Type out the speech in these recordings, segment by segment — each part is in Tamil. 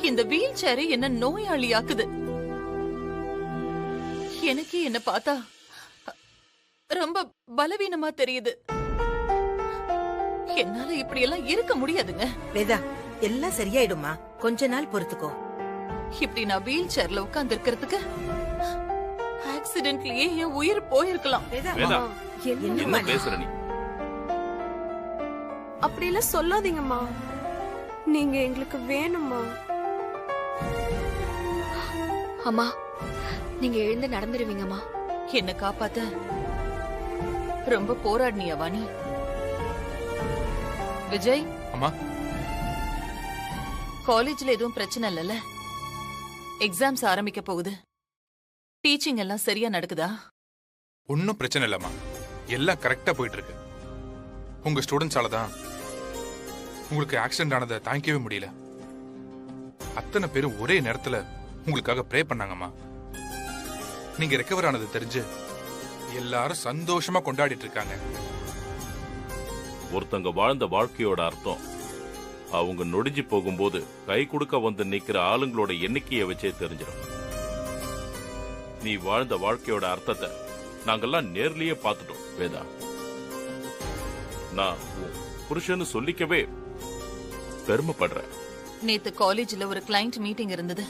இந்த வீல் சேரை என்ன நோயாளியாக்குது. எனக்கு என்ன பார்த்தா ரொம்ப பலவீனமா தெரியுது. என்னால இப்படி எல்லாம் இருக்க முடியாதுங்க. வேதா, எல்லாம் சரியாயிடுமா, கொஞ்ச நாள் பொறுத்துக்கோ. இப்படி நான் வீல் சேர்ல உட்கார்ந்து இருக்கிறதுக்கு ஆக்சிடென்ட்லயே என் உயிர் போயிருக்கலாம். என்ன பேசுற நீ? அப்படி எல்லாம் சொல்லாதீங்கம்மா, நீங்க எங்களுக்கு வேணும்மா. அம்மா, நீங்க எழுந்து நடந்துருவீங்கம்மா. என்ன காப்பாத்த ரொம்ப போராடினியா வாணி? விஜய் அம்மா, காலேஜ்ல எதுவும் பிரச்சனை இல்லல்ல? எக்ஸாம்ஸ் ஆரம்பிக்க போகுது. டீச்சிங் எல்லாம் சரியா நடக்குதா? ஒன்னும் பிரச்சனை இல்லம்மா, எல்லாம் கரெக்டா போயிட்டு இருக்கு. உங்க ஸ்டூடெண்ட்ஸால தான் உங்களுக்கு ஆக்சிடென்ட் ஆனதை தாங்கிக்கவே முடியல. அத்தனை பேரும் ஒரே நேரத்துல உங்களுக்காக ப்ரே பண்ணாங்கம்மா. நீங்க ரெக்கவர் ஆனது தெரிஞ்சு எல்லாரும் சந்தோஷமா கொண்டாடிட்டு இருக்காங்க. ஒருத்தங்க வாழ்ந்த வாழ்க்கையோட அர்த்தம் அவங்க நொடிஞ்சு போகும்போது கை கொடுக்க வந்து நிக்கிற ஆளுங்களோட எண்ணிக்கையை வச்சே தெரிஞ்சிடும். நீ வாழ்ந்த வாழ்க்கையோட அர்த்தத்தை நாங்கெல்லாம் நேர்லயே பார்த்துட்டோம் வேதா. நான் புருஷன்னு சொல்லிக்கவே பெருமைப்படுறேன். நேத்து காலேஜ்ல ஒரு கிளையண்ட் மீட்டிங் இருந்தது.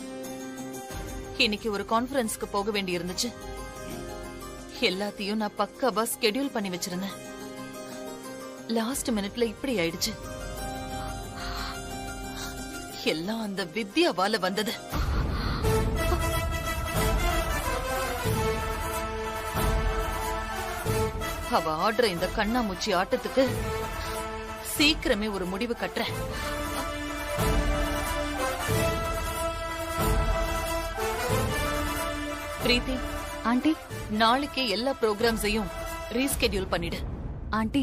இன்னைக்கு ஒரு கான்ஃபரன்ஸ்க்கு போக வேண்டி இருந்துச்சு. எல்லாத்தையும் நான் பக்காவா ஸ்கெட்யூல் பண்ணி வச்சிருந்தேன். லாஸ்ட் மினிட்ல இப்படி ஆயிடுச்சு. எல்லாம் அந்த வித்யாவால வந்தது. அவ ஆடுற இந்த கண்ணாமூச்சி ஆட்டத்துக்கு சீக்கிரமே ஒரு முடிவு கட்டுறேன். பிரீத்தி ஆண்டி, நாளைக்கே எல்லா ப்ரோக்ராம்ஸையும் ரீஸ்கெட்யூல் பண்ணிடு. ஆண்டி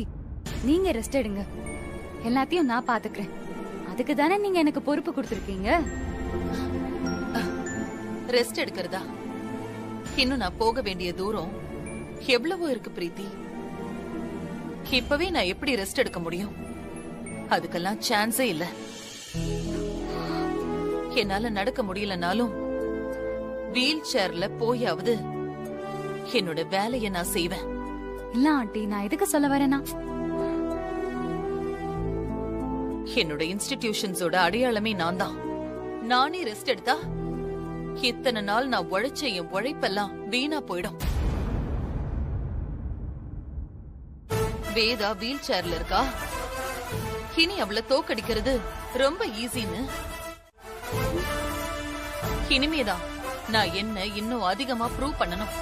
நீங்க ரெஸ்ட் எடுங்க, எல்லாத்தையும் நான் பாத்துக்கிறேன். அதுக்கு தானே நீங்க எனக்கு பொறுப்பு கொடுத்திருக்கீங்க. ரெஸ்ட் எடுக்கிறதா? இன்னும் நான் போக வேண்டிய தூரம் எவ்வளவோ இருக்கு பிரீத்தி. இப்பவே நான் எப்படி ரெஸ்ட் எடுக்க முடியும்? அதுக்கெல்லாம் சான்ஸே இல்ல. என்னால நடக்க முடியலனாலும் வீல் சேர்ல போயாவது என்னோட வேலையை நான் செய்வேன். இல்ல ஆண்டி, நான் எதுக்கு சொல்ல வரேன்னா, என்னோட இன்ஸ்டிடியூஷன்ஸோட அடையாளமே நான் தான். நானே ரெஸ்ட் எடுத்தா இத்தனை நாள் நான் உழைச்ச என் உழைப்பெல்லாம் வீணா போயிடும். வேதா வீல் சேர்ல இருக்கா. இனி அவளை தோக்கடிக்கிறது ரொம்ப ஈஸின்னு இனிமேதான் நான் என்ன இன்னும் அதிகமா ப்ரூவ் பண்ணணும்.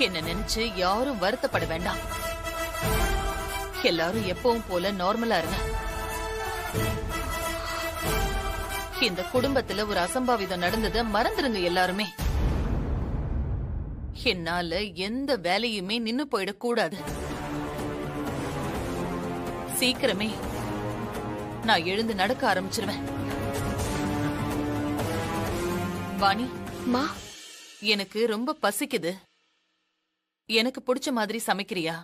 என்ன நினைச்சு யாரும் வருத்தப்பட வேண்டாம். எல்லாரும் எப்பவும் போல நார்மலா இருங்க. இந்த குடும்பத்துல ஒரு அசம்பாவிதம் நடந்ததை மறந்துருங்க எல்லாருமே. என்னால எந்த வேலையுமே நின்னு போயிடக்கூடாது. சீக்கிரமே நான் எழுந்து நடக்க ஆரம்பிச்சிருவேன். வாணி, மா, எனக்கு ரொம்ப பசிக்குது. எனக்கு பிடிச்ச மாதிரி சமைக்கிறியா?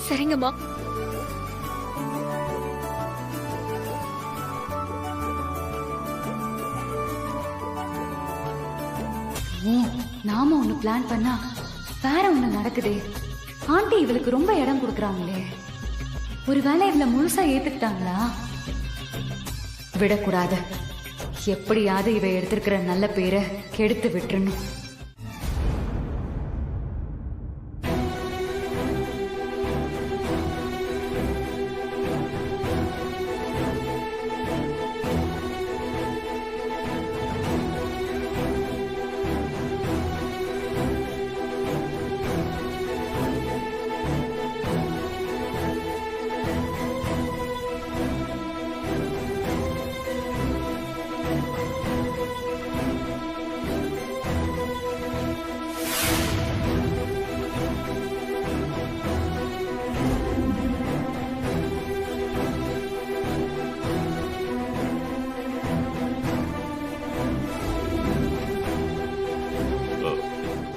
சரிங்கம்மா. நாம ஒண்ணு பிளான் பண்ணா வேற ஒண்ணு நடக்குதே. ஆண்டி இவளுக்கு ரொம்ப இடம் கொடுக்கறாங்களே, ஒருவேளை இவள முழுசா ஏத்துக்கிட்டாங்களா? விடக்கூடாது. எப்படியாவது இவ எடுத்திருக்கிற நல்ல பேரை கெடுத்து விட்டுறணும்.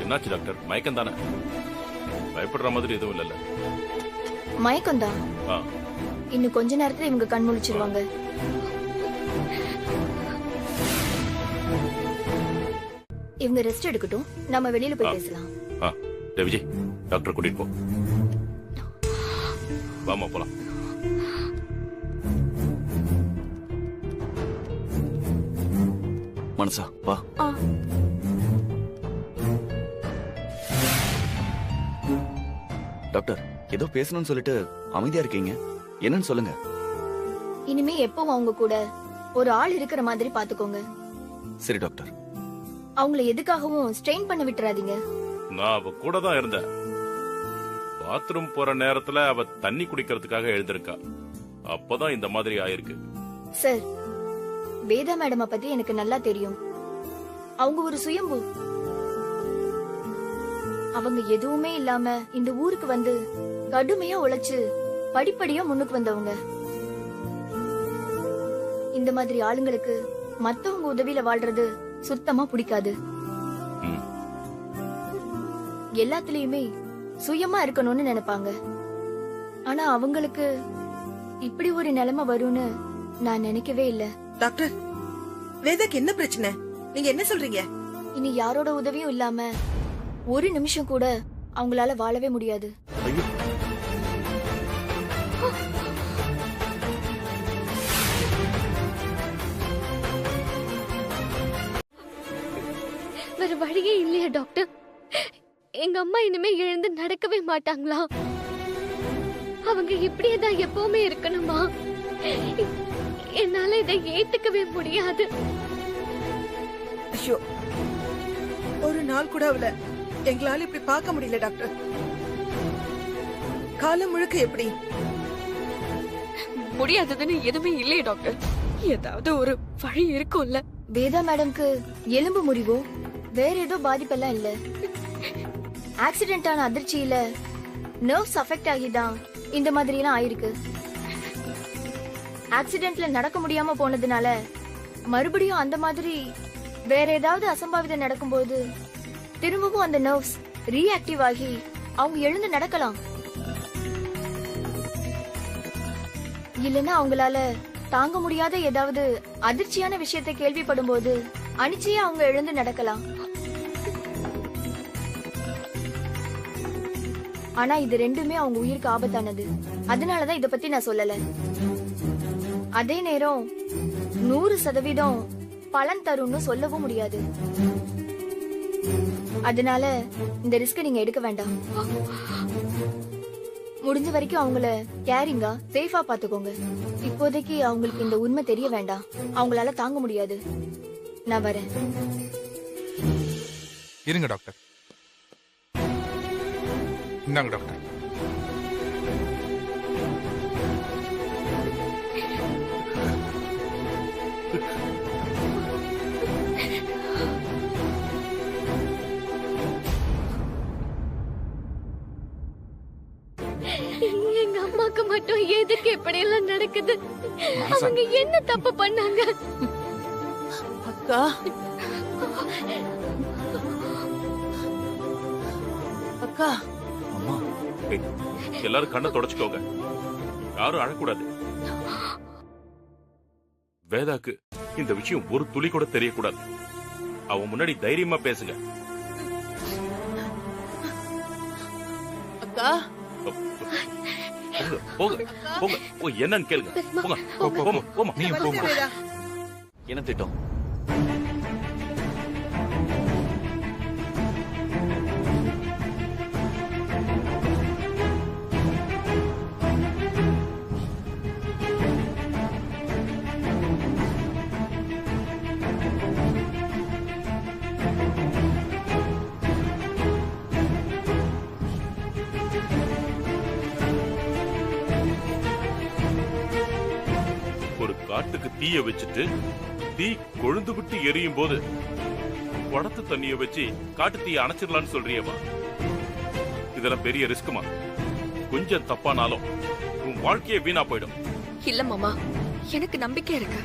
என்னாச்சு டாக்டர்? மயக்கம் தானே? பயப்படுற மாதிரி எதுவும் இல்லைல்ல? மயக்கம் தான். இன்னும் கொஞ்ச நேரத்துல இவங்க கண் முழிச்சிருவாங்க. இவங்க ரெஸ்ட் எடுக்கட்டும், நம்ம வெளியில போய் பேசலாம். விஜய், டாக்டர் கூட்டிட்டு போ. வாமா போலாம். மனசா வா. டாக்டர், ஏதோ பேசணும்னு சொல்லிட்டு அமைதியா இருக்கீங்க, என்னன்னு சொல்லுங்க. இனிமே எப்பவும் அவங்க கூட ஒரு ஆள் இருக்கிற மாதிரி பாத்துக்கோங்க. சரி டாக்டர். அவங்கள எதுக்காகவும் ஸ்ட்ரெயின் பண்ண விட்டுறாதீங்க. நான் அவ கூட தான் இருந்தேன். பாத்ரூம் போற நேரத்துல அவ தண்ணி குடிக்கிறதுக்காக எழுந்திருக்கா. அப்பதான் இந்த மாதிரி ஆயிருக்கு. சார், வேதா மேடம பத்தி எனக்கு நல்லா தெரியும். அவங்க ஒரு சுயம்பு. அவங்க எதுவுமே இல்லாம இந்த ஊருக்கு வந்து கடுமையா உழைச்சு படிப்படியா முன்னுக்கு வந்தவங்க. இந்த மாதிரி ஆளுங்களுக்கு மத்தவங்க உதவியில வாழ்றது சுத்தமா பிடிக்காது. எல்லாத்துலயுமே சுயமா இருக்கணும்னு நினைப்பாங்க. ஆனா அவங்களுக்கு இப்படி ஒரு நிலைமை வரும்னு நான் நினைக்கவே இல்ல. டாக்டர், வேதாக்கு என்ன பிரச்சனை? நீங்க என்ன சொல்றீங்க? இனி யாரோட உதவியும் இல்லாம ஒரு நிமிஷம் கூட அவங்களால வாழவே முடியாது. ஐயோ, வேற வழியே இல்லையா டாக்டர்? எங்க அம்மா இனிமே எழுந்து நடக்கவே மாட்டாங்களா? அவங்க இப்படியேதான் எப்பவுமே இருக்கணுமா? என்னால இதை ஏத்துக்கவே முடியாது. ஐயோ, ஒரு நாள் கூட அவளை எங்களால இப்படி பார்க்க முடியல டாக்டர். காலம் முழுக்க எப்படி? முடியாததுன்னு எதுவுமே இல்லையே டாக்டர். ஏதாவது ஒரு வழி இருக்கும்ல. வேதா மேடம்க்கு எலும்பு முறிவோ வேற ஏதோ பாதிப்பெல்லாம் இல்ல. ஆக்சிடென்ட் ஆன அதிர்ச்சியில நர்வ்ஸ் அஃபெக்ட் ஆகிதான் இந்த மாதிரி எல்லாம் ஆயிருக்கு. ஆக்சிடென்ட்ல நடக்க முடியாம போனதுனால மறுபடியும் அந்த மாதிரி வேற ஏதாவது அசம்பாவிதம் நடக்கும்போது திரும்பவும் அந்த நர்வ்ஸ் ரீஆக்டிவ் ஆகி அவங்க எழுந்து நடக்கலாம். இல்லனா அவங்களால தாங்க முடியாத ஏதாவது அதிர்ச்சியான விஷயத்தை கேள்விப்படும் போது அனிச்சையா அவங்க எழுந்து நடக்கலாம். ஆனா இது ரெண்டுமே அவங்க உயிருக்கு ஆபத்தானது. அதனாலதான் இத பத்தி நான் சொல்லல. அதே நேரம் 100% பலன் தரும்னு சொல்லவும் முடியாது. அதனால இந்த ரிஸ்க் நீங்க எடுக்க வேண்டாம். முடிஞ்ச வரைக்கும் அவங்கள கேரிங்கா சேஃபா பாத்துக்கோங்க. இப்போதைக்கு அவங்களுக்கு இந்த உண்மை தெரிய வேண்டாம். அவங்களால தாங்க முடியாது. நான் வரேன். இருங்க டாக்டர். இந்தாங்க டாக்டர். எங்க அம்மாக்கு மட்டும் எதுக்கு இப்படி எல்லாம் நடக்குது? அவங்க என்ன தப்பு பண்ணாங்க? அக்கா, அக்கா, அம்மா. ஏய், எல்லாரும் கண்ணை தொடச்சுக்கோங்க. யாரும் அழக்கூடாது. வேதாக்கு இந்த விஷயம் ஒரு துளி கூட தெரியக்கூடாது. அவன் முன்னாடி தைரியமா பேசுங்க. அக்கா, போங்க போங்க போங்க, என்னன்னு கேளுங்க. போங்க போமா போமா. நீ போமா. என்ன திட்டம்? காட்டுக்கு தீய வச்சுட்டு தீ கொழுந்து விட்டு எரியும் போது குடத்து தண்ணிய வச்சு காட்டு தீய அணைச்சிடலான்னு சொல்றியம்மா? இதெல்லாம் பெரிய ரிஸ்க்குமா? கொஞ்சம் தப்பானாலும் உன் வாழ்க்கையே வீணா போயிடும். இல்ல மாமா, எனக்கு நம்பிக்கை இருக்கு.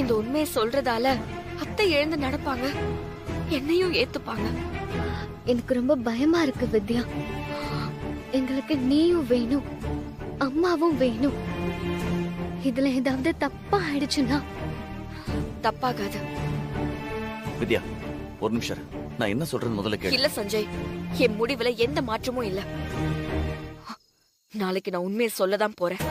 இந்த உண்மையை சொல்றதால அத்தை எழுந்து நடப்பாங்க, என்னையும் ஏத்துப்பாங்க. எனக்கு ரொம்ப பயமா இருக்கு வித்யா. எங்களுக்கு நீயும் வேணும், அம்மாவும் வேணும். இதுல ஏதாவது தப்பா ஆயிடுச்சுன்னா? தப்பாகாது. வித்யா ஒரு நிமிஷம் இரு. நான் என்ன சொல்றேன்னு முதல்ல கேளு. இல்ல சஞ்சய், என் முடிவுல எந்த மாற்றமும் இல்ல. நாளைக்கு நான் உண்மையை சொல்லதான் போறேன்.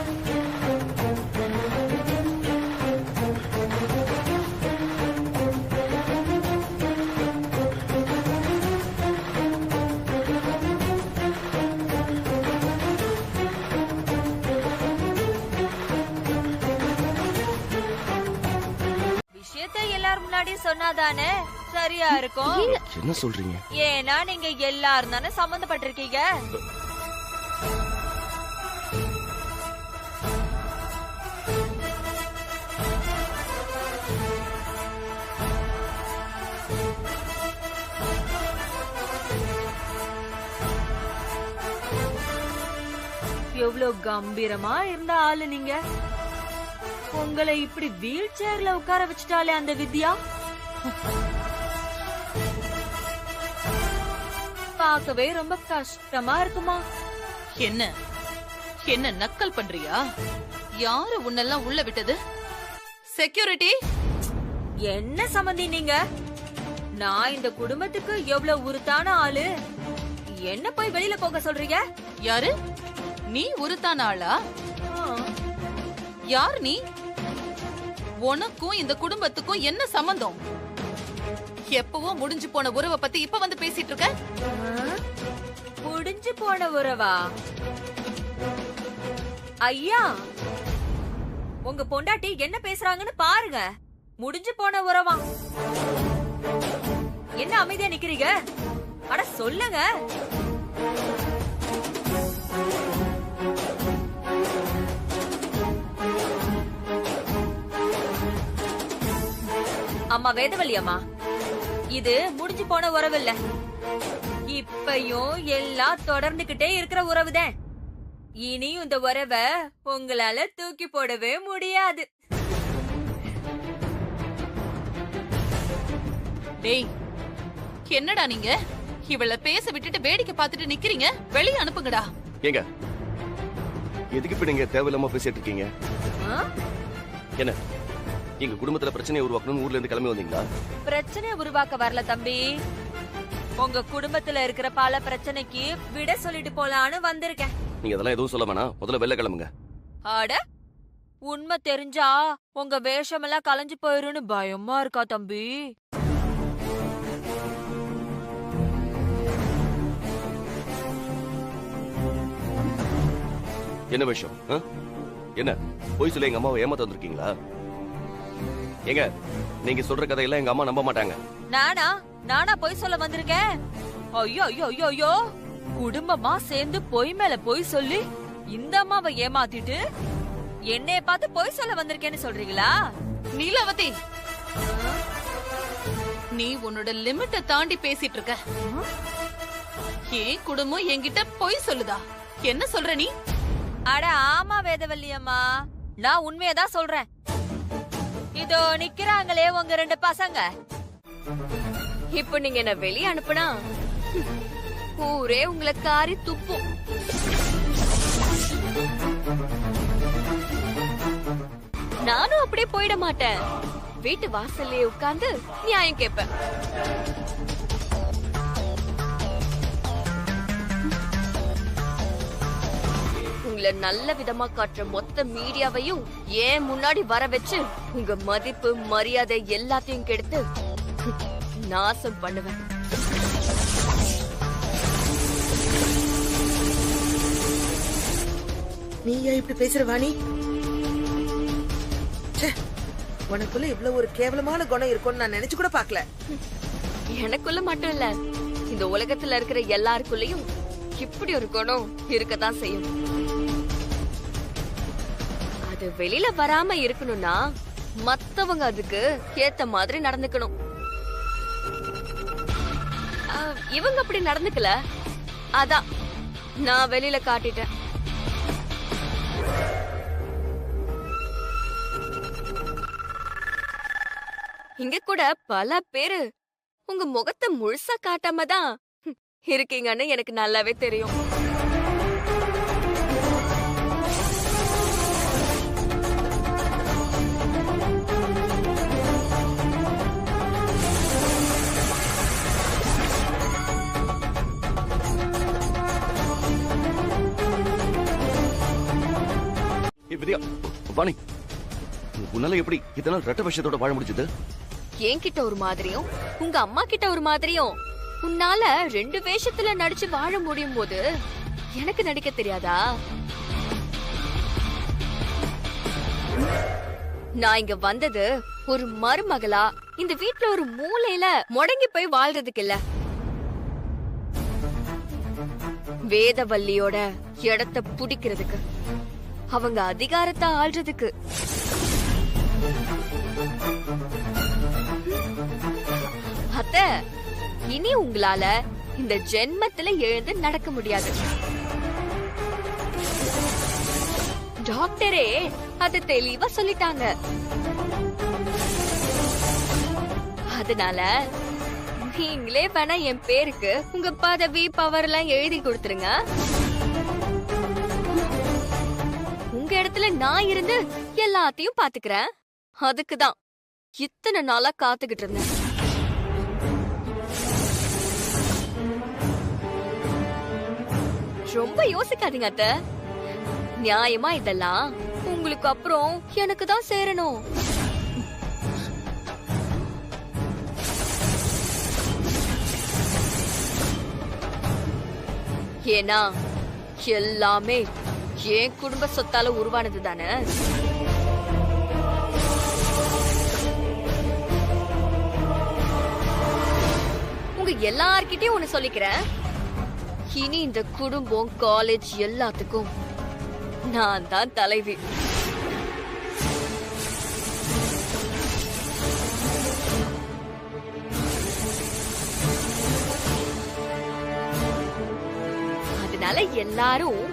எல்லாரும் முன்னாடி சொன்னாதானே சரியா இருக்கும். என்ன சொல்றீங்க? ஏன்னா நீங்க எல்லாரும் தானே சம்பந்தப்பட்டிருக்கீங்க. எவ்வளவு கம்பீரமா இருந்த ஆளு நீங்க. உங்களை இப்படி வீல் சேர்ல உட்கார வச்சுட்டாலே அந்த வித்யா. பார்க்கவே ரொம்ப கஷ்டமா இருக்குமா? என்ன என்ன நக்கல் பண்றியா? யாரு உன்னெல்லாம் உள்ள விட்டது? செக்யூரிட்டி. என்ன சம்பந்தி நீங்க? நான் இந்த குடும்பத்துக்கு எவ்வளவு உருத்தான ஆளு. என்ன போய் வெளியில போக சொல்றீங்க? யாரு நீ? உருத்தான ஆளா? யார் நீ? உனக்கும் இந்த குடும்பத்துக்கும் என்ன சம்பந்தம்? எப்பவோ முடிஞ்சு போன உறவை பத்தி இப்ப வந்து பேசிட்டு இருக்க? முடிஞ்சு போன உறவா? ஐயா, உங்க பொண்டாட்டி என்ன பேசுறாங்கன்னு பாருங்க. முடிஞ்சு போன உறவா? என்ன அமைதியா நிக்கிறீங்க? அட சொல்லுங்க. அம்மா வேதவல்லி அம்மா, இது முடிஞ்சு போன உறவு இல்ல. இப்பயும் எல்லாம் தொடர்ந்துகிட்டே இருக்கிற உறவுதான். இனியும் இந்த உறவை உங்களால தூக்கி போடவே முடியாது. டேய், என்னடா நீங்க இவள பேச விட்டுட்டு வேடிக்கை பார்த்துட்டு நிக்கிறீங்க? வெளிய அனுப்புங்கடா. ஏங்க எதுக்கு இப்ப நீங்க தேவையில்லாம பேசிட்டு இருக்கீங்க? என்ன எங்க குடும்பத்துல பிரச்சனையை உருவாக்கணும் ஊர்ல இருந்து கிளம்பி வந்தீங்களா? பிரச்சனையை உருவாக்க வரல தம்பி. உங்க குடும்பத்துல இருக்கிற பல பிரச்சனைக்கு விட சொல்லிட்டு போலான்னு வந்திருக்கேன். நீங்க அதெல்லாம் எதுவும் சொல்ல வேணாம், முதல்ல வெளில கிளம்புங்க. ஆட, உண்மை தெரிஞ்சா உங்க வேஷமெல்லாம் கலைஞ்சு போயிருன்னு பயமா இருக்கா தம்பி? என்ன விஷயம்? என்ன போய் சொல்லி எங்க அம்மாவை ஏமாத்த வந்திருக்கீங்களா? ஏங்க நீங்க சொல்ற கதையெல்லாம் எங்க அம்மா நம்ப மாட்டாங்க. நானா போய் சொல்ல வந்திருக்கேன்? ஐயோ ஐயோ ஐயோ ஐயோ, குடும்பமா சேர்ந்து பொய் மேல பொய் சொல்லி இந்த அம்மாவை ஏமாத்திட்டு என்னைய பார்த்து பொய் சொல்ல வந்திருக்கேன்னு சொல்றீங்களா? நீலாவதி, நீ உன்னோட லிமிட்ட தாண்டி பேசிட்டு இருக்க. ஏன் குடும்பம் என்கிட்ட பொய் சொல்லுதா? என்ன சொல்ற நீ? அட ஆமா வேதவல்லி அம்மா, நான் உண்மையதான் சொல்றேன். இதோ நிக்கிறாங்களே உங்க ரெண்டு பசங்க. இப்ப நீங்க என்ன வெளிய அனுப்புனா ஊரே உங்களை காரி துப்பும். நானும் அப்படியே போயிட மாட்டேன். வீட்டு வாசல்லே உட்கார்ந்து நியாயம் கேட்பேன். உங்களை நல்ல விதமா காட்டுற மொத்த மீடியாவையும் ஏன் முன்னாடி வர வச்சு உங்க மதிப்பு மரியாதை எல்லாத்தையும் கெடுத்து நாசம் பண்ணுவேன். நீ ஏன் இப்படி பேசுற வாணி? உனக்குள்ள இவ்வளவு ஒரு கேவலமான குணம் இருக்கும்னு நான் நினைச்சு கூட பாக்கல. எனக்குள்ள மட்டும் இல்ல, இந்த உலகத்துல இருக்கிற எல்லாருக்குள்ளயும் இப்படி ஒரு குணம் இருக்கதான் செய்யும். அது வெளியில வராம இருக்கணும்னா மத்தவங்க அதுக்கு ஏத்த மாதிரி நடந்துக்கணும். இவங்க அப்படி நடந்துக்கல, அதான் நான் வெளியில காட்டிட்டேன். இங்க கூட பல பேரு உங்க முகத்தை முழுசா காட்டாம தான் இருக்கீங்கன்னு எனக்கு நல்லாவே தெரியும். வித்யா, வாணி, உன்னால எப்படி இதெல்லாம் ரெட்ட விஷயத்தோட வாழ முடிஞ்சது? என்கிட்ட ஒரு மாதிரியும் உங்க அம்மா கிட்ட ஒரு மாதிரியும் உன்னால 2 வேஷத்துல நடிச்சு வாழ முடியும் போது எனக்கு நடிக்க தெரியாதா? நான் இங்க வந்தது ஒரு மருமகளா இந்த வீட்ல ஒரு மூலையில முடங்கி போய் வாழ்றதுக்கு இல்ல, வேதவல்லியோட இடத்தை புடிக்கிறதுக்கு, அவங்க அதிகாரத்தை ஆள்றதுக்கு. அத்த, இனி உங்களால இந்த ஜென்மத்துல எழுந்து நடக்க முடியாது. டாக்டரே அது தெளிவா சொல்லிட்டாங்க. அதனால நீங்களே வேணா என் பேருக்கு உங்க பதவி பவர் எல்லாம் எழுதி கொடுத்துருங்க. உங்க இடத்துல நான் இருந்து எல்லாத்தையும் பாத்துக்கிறேன். அதுக்குதான் இத்தனை நாளா காத்துக்கிட்டு இருந்தேன். ரொம்ப யோசிக்காதீங்க அத்த. நியாயமா இதெல்லாம் உங்களுக்கு அப்புறம் எனக்கு தான் சேரணும். ஏன்னா எல்லாமே என் குடும்ப சொத்தால உருவானது தானே. உங்க எல்லார்கிட்டயும் ஒண்ணு சொல்லிக்கிறேன். இனி இந்த குடும்பம், காலேஜ் எல்லாத்துக்கும் நான் தான் தலைவி. அதனால எல்லாரும்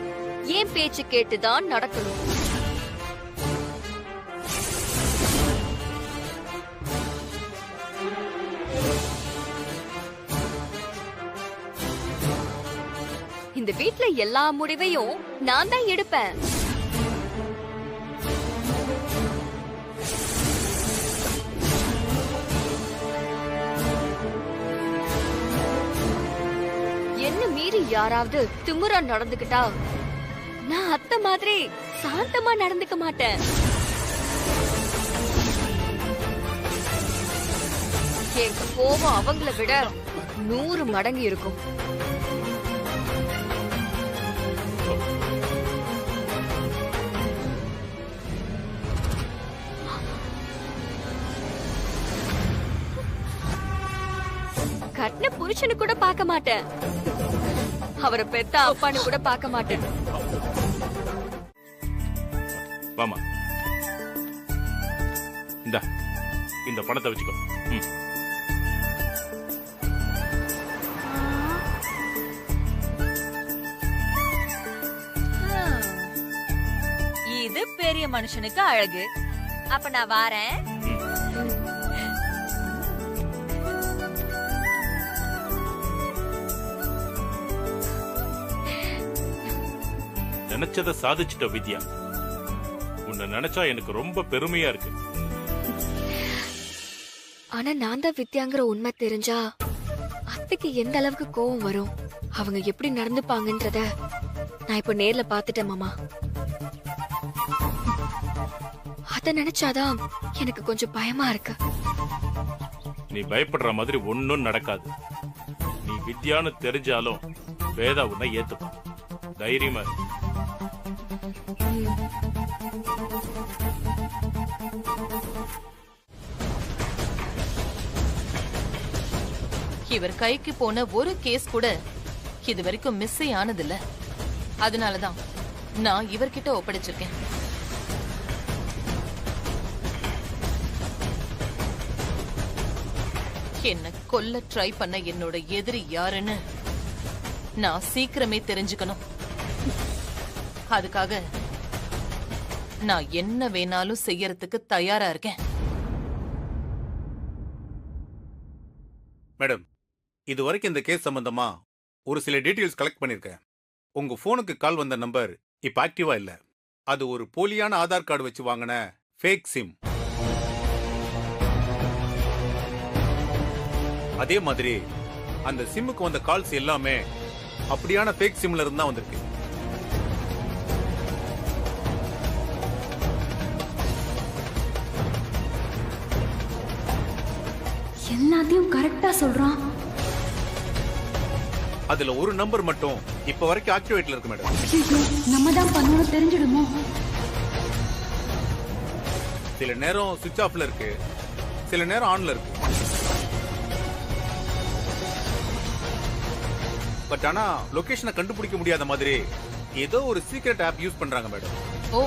என் பேச்சு கேட்டுதான் நடக்கணும். இந்த வீட்ல எல்லா முடிவையும் நான் தான் எடுப்பேன். என்ன மீறி யாராவது திமிரா நடந்துக்கிட்டா நான் அத்தை மாதிரி சாந்தமா நடந்துக்க மாட்டேன். என் கோபம் அவங்கள விட 100 மடங்கு இருக்கும். கட்டின புருஷனு கூட பார்க்க மாட்டேன். அவரை பெத்த அப்பான்னு கூட பார்க்க மாட்டேன். வாமா, இந்த பணத்தை வச்சுக்கோ. இது பெரிய மனுஷனுக்கு அழகு. அப்ப நான் வாரேன். நினைச்சதை சாதிச்சிட்ட வித்யா. உன்னை நினைச்சா எனக்கு ரொம்ப பெருமையா இருக்கு. ஆனா நான் தான் வித்யாங்கிற உண்மை தெரிஞ்சா அத்தைக்கு எந்த அளவுக்கு கோவம் வரும், அவங்க எப்படி நடந்துப்பாங்கன்றத நான் இப்ப நேர்ல பாத்துட்டேன் மாமா. அத நினைச்சாதான் எனக்கு கொஞ்சம் பயமா இருக்கு. நீ பயப்படுற மாதிரி ஒன்னும் நடக்காது. நீ வித்யான்னு தெரிஞ்சாலும் வேதா உன்னை ஏத்துப்பா. தைரியமா இருக்கு. இவர் கைக்கு போன ஒரு கேஸ் கூட இது வரைக்கும் மிஸ் ஆனதில்ல. அதனாலதான் நான் இவர்கிட்ட ஒப்படைச்சிருக்கேன். என்ன கொல்ல ட்ரை பண்ண என்னோட எதிரி யாருன்னு நான் சீக்கிரமே தெரிஞ்சுக்கணும். அதுக்காக நான் என்ன வேணாலும் செய்யறதுக்கு தயாரா இருக்கேன். மேடம், இதுவரைக்கும் இந்த கேஸ் சம்பந்தமா ஒரு சில டீடைல்ஸ் கலெக்ட் பண்ணிருக்கேன். உங்க போனுக்கு கால் வந்த நம்பர் இப்ப ஆக்டிவா இல்ல. அது ஒரு போலியான ஆதார் கார்டு வச்சு வாங்கின ஃபேக் சிம். அதே மாதிரி அந்த சிம்முக்கு வந்த கால்ஸ் எல்லாமே அப்படியான ஃபேக் சிம்ல இருந்தா வந்திருக்கு. எல்லாத்தையும் கரெக்டா சொல்றான். அதுல ஒரு நம்பர் மட்டும் இப்ப வரைக்கும் ஆக்டிவேட்ல இருக்கு மேடம். ஐயோ, நம்ம தான் பண்ணணும் தெரிஞ்சிடுமோ? சில நேரம் சுவிட்ச் ஆஃப்ல இருக்கு, சில நேரம் ஆன்ல இருக்கு. பட் ஆனா லொகேஷனை கண்டுபிடிக்க முடியாத மாதிரி ஏதோ ஒரு சீக்ரெட் ஆப் யூஸ் பண்றாங்க மேடம். ஓ,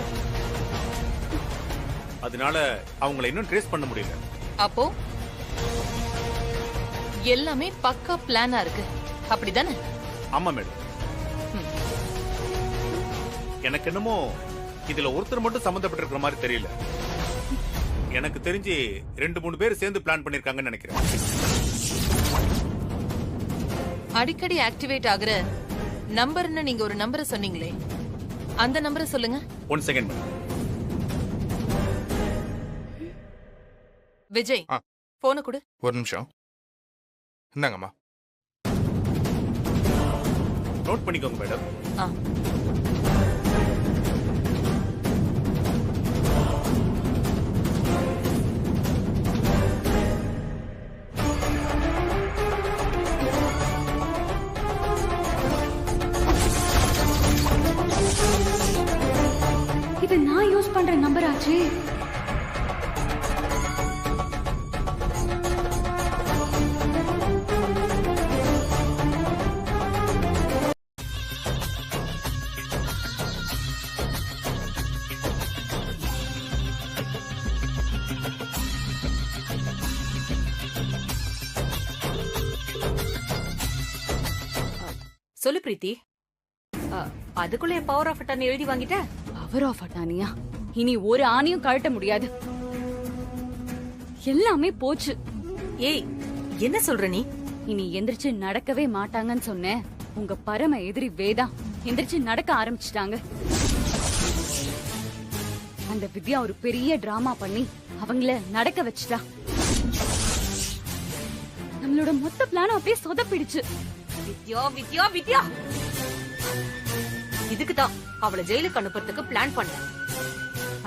அதனால அவங்கள இன்னும் ட்ரேஸ் பண்ண முடியல. அப்போ எல்லாமே பக்கா பிளானா இருக்கு, அப்படிதானே? ஆமா மேடம். எனக்கு என்னமோ இதுல ஒருத்தர் மட்டும் சம்பந்தப்பட்டிருக்கிற மாதிரி தெரியல. எனக்கு தெரிஞ்சு 2-3 பேர் சேர்ந்து பிளான் பண்ணிருக்காங்கன்னு நினைக்கிறேன். அடிக்கடி ஆக்டிவேட் ஆகுற நம்பர்னு நீங்க ஒரு நம்பரை சொன்னீங்களே, அந்த நம்பரை சொல்லுங்க. 1 செகண்ட் மேடம். விஜய், போன கொடு. ஒரு நிமிஷம். இந்தாங்கம்மா. நோட் பண்ணிக்கோங்க மேடம். ஆ. இது நான் யூஸ் பண்ற நம்பர் ஆச்சு. சொல்லு பிரீத்தி, அதுக்குள்ள பவர் ஆஃப் அட்டானி எழுதி வாங்கிட்ட? பவர் ஆஃப் அட்டானியா? இனி ஒரு ஆணியும் கழட்ட முடியாது. எல்லாமே போச்சு. ஏய், என்ன சொல்ற நீ? இனி எந்திரிச்சு நடக்கவே மாட்டாங்கன்னு சொன்னேன். உங்க பரம எதிரி வேதா எந்திரிச்சு நடக்க ஆரம்பிச்சிட்டாங்க. அந்த வித்யா ஒரு பெரிய டிராமா பண்ணி அவங்கள நடக்க வச்சுட்டா. நம்மளோட மொத்த பிளான் அப்படியே சொதப்பிடுச்சு. வித்யா வித்யா வித்யா, இதுக்குதான் அவளை ஜெயிலுக்கு அனுப்புறதுக்கு பிளான் பண்ண.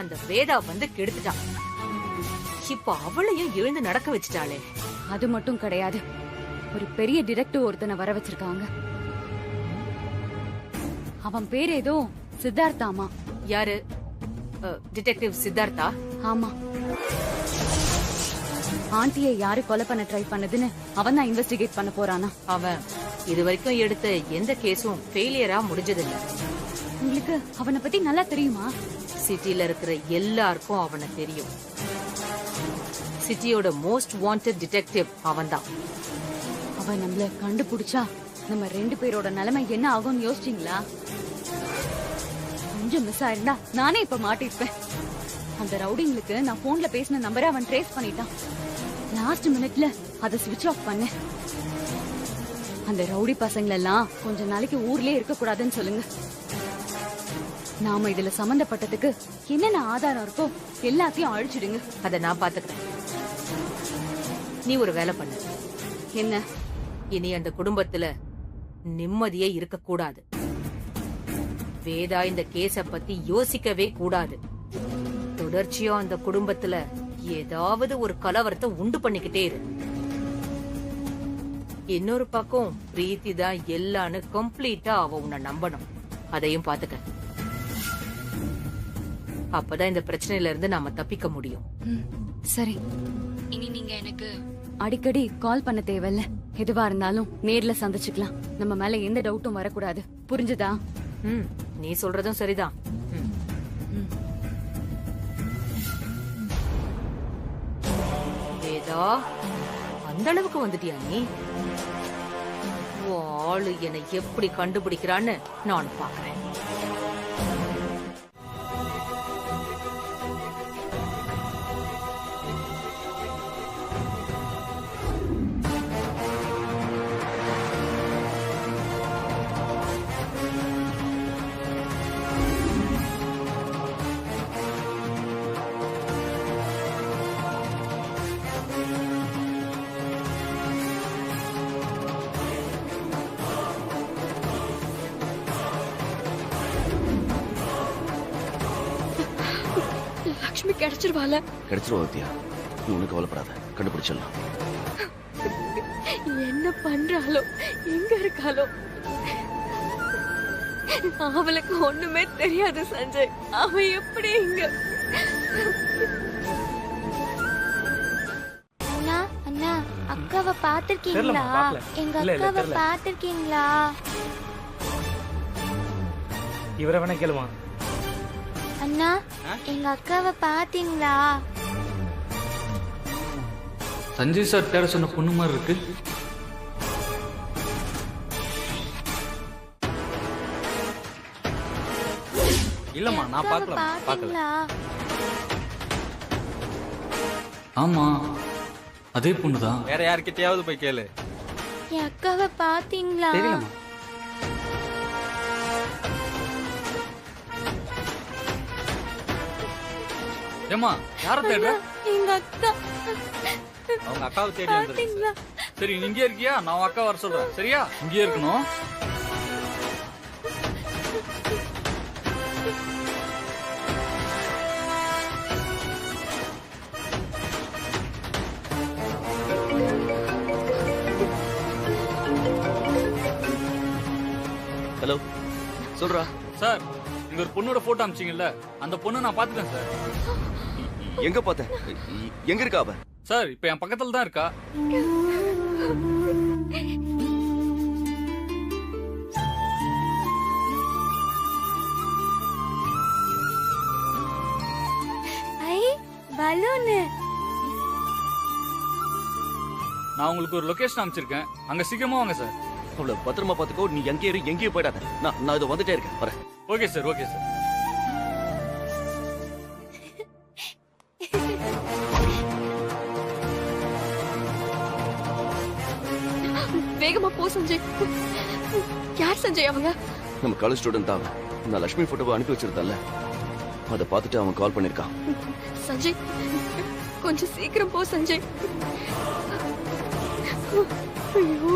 அந்த வேதா வந்து கெடுத்துட்டான். இப்ப அவளையும் எழுந்து நடக்க வச்சுட்டாளே. அது மட்டும் கிடையாது, ஒரு பெரிய டிடெக்டிவ் ஒருத்தனை வர வச்சிருக்காங்க. அவன் பேர் ஏதோ சித்தார்த்தாமா. யாரு? டிடெக்டிவ் சித்தார்த்தா? ஆமா. ஆண்டியை யாரு கொலை பண்ண ட்ரை பண்ணதுன்னு அவன் தான் இன்வெஸ்டிகேட் பண்ண போறானா. அவன் இது வரைக்கும் எடுத்த எந்த கேஸும் ஃபெயிலியரா முடிஞ்சதில்ல. உங்களுக்கு அவனை பத்தி நல்லா தெரியுமா? சிட்டில இருக்கிற எல்லாருக்கும் அவனை தெரியும். சிட்டியோட மோஸ்ட் வாண்டட் டிடெக்டிவ் அவன்தான். அவன் நம்மள கண்டுபிடிச்சா நம்ம 2 பேரோட நிலைமை என்ன ஆகும்னு யோசிச்சீங்களா? கொஞ்சம் மிஸ் ஆயிருந்தா நானே இப்ப மாட்டிருப்பேன். அந்த ரவுடிங்களுக்கு நான் போன்ல பேசின நம்பரை அவன் ட்ரேஸ் பண்ணிட்டான். லாஸ்ட் மினிட்ல அதை ஸ்விட்ச் ஆஃப் பண்ணேன். அந்த ரவுடி பசங்களெல்லாம் கொஞ்ச நாளைக்கு ஊர்லயே இருக்க கூடாதுன்னு சொல்லுங்க. நாம இதுல சம்பந்தப்பட்டதுக்கு என்னென்ன ஆதாரம் இருக்கோ எல்லாத்தையும் அழிச்சிடுங்க. அதை நான் பாத்துக்கிறேன். நீ ஒரு வேலை பண்ணு. என்ன? இனி அந்த குடும்பத்துல நிம்மதியே இருக்க கூடாது. வேதா இந்த கேஸ பத்தி யோசிக்கவே கூடாது. தொடர்ச்சியா அந்த குடும்பத்துல ஏதாவது ஒரு கலவரத்தை உண்டு பண்ணிக்கிட்டே இரு. இன்னொரு பக்கம் பிரீத்தி தான் எல்லான்னு கம்ப்ளீட்டா அவ உன்னை நம்பணும். அதையும் பாத்துக்க. அப்பதான் இந்த பிரச்சனையில இருந்து நாம தப்பிக்க முடியும். சரி, இனி நீங்க எனக்கு அடிக்கடி கால் பண்ண தேவையில்ல. எதுவா இருந்தாலும் நேர்ல சந்திச்சுக்கலாம். நம்ம மேல எந்த டவுட்டும் வரக்கூடாது. புரிஞ்சுதா? நீ சொல்றதும் சரிதான். வேதா, அந்த அளவுக்கு வந்துட்டியா நீ? ஆளு என்னை எப்படி கண்டுபிடிக்கிறான்னு நான் பாக்குறேன். லக்ஷ்மி கிடைச்சிருவால? கிடைச்சிருவா வித்யா, நீ ஒன்னும் கவலைப்படாத, கண்டுபிடிச்சிடலாம். பண்றாளோ எங்க இருக்காளோ அவளுக்கு ஒண்ணுமே தெரியாது சஞ்சய். அவ எப்படி இங்க? அண்ணா அண்ணா அக்காவை பாத்திருக்கீங்களா? எங்க அக்காவை பாத்திருக்கீங்களா? இவரை வேணா கேளுமா. அண்ணா எங்க அக்காவை பாத்தீங்களா? சஞ்சய் சார் தேட சொன்ன பொண்ணு மாதிரி இருக்கு. இல்லம்மா நான் பார்க்கல. ஆமா அதே பொண்ணுதான். வேற யார்கிட்டயாவது போய் கேளு. என் அக்காவை பாத்தீங்களா? தெரியலம்மா. ஏமா யார தேடுற? எங்க அக்கா. அவங்க அக்காவை தேடி வந்திருக்கீங்களா? சரி இங்கே இருக்கியா? நான் அக்கா வர சொல்றேன். சரியா? இங்கே இருக்கணும். ஹலோ, சொல்றா. சார் இங்க ஒரு பொண்ணோட போட்டோ அமிச்சிங்கல்ல, அந்த பொண்ணை நான் பாத்துட்டேன் சார். எங்க பார்த்த? எங்க இருக்கா அவ? சார் இப்ப என் பக்கத்துல தான் இருக்கா. ஐ பலூன். நான் உங்களுக்கு ஒரு லொகேஷன் அனுப்பிச்சிருக்கேன், அங்க சீக்கிரமா வாங்க சார். அவளை பத்திரமா பாத்துக்கோ. நீ எங்கேயும் போயிடாத. நான் இதோ வந்துட்டே இருக்கேன். வரேன். Okay sir, okay sir. வேகமா போ சஞ்சய். யார் சஞ்சய் அவங்க? நம்ம காலேஜ் ஸ்டூடெண்ட் தான். நான் லட்சுமி போட்டோவை அனுப்பி வச்சிருந்தேன்ல, அதை பார்த்துட்டு அவன் கால் பண்ணிருக்கான். சஞ்சய் கொஞ்சம் சீக்கிரம் போ சஞ்சய். ஐயோ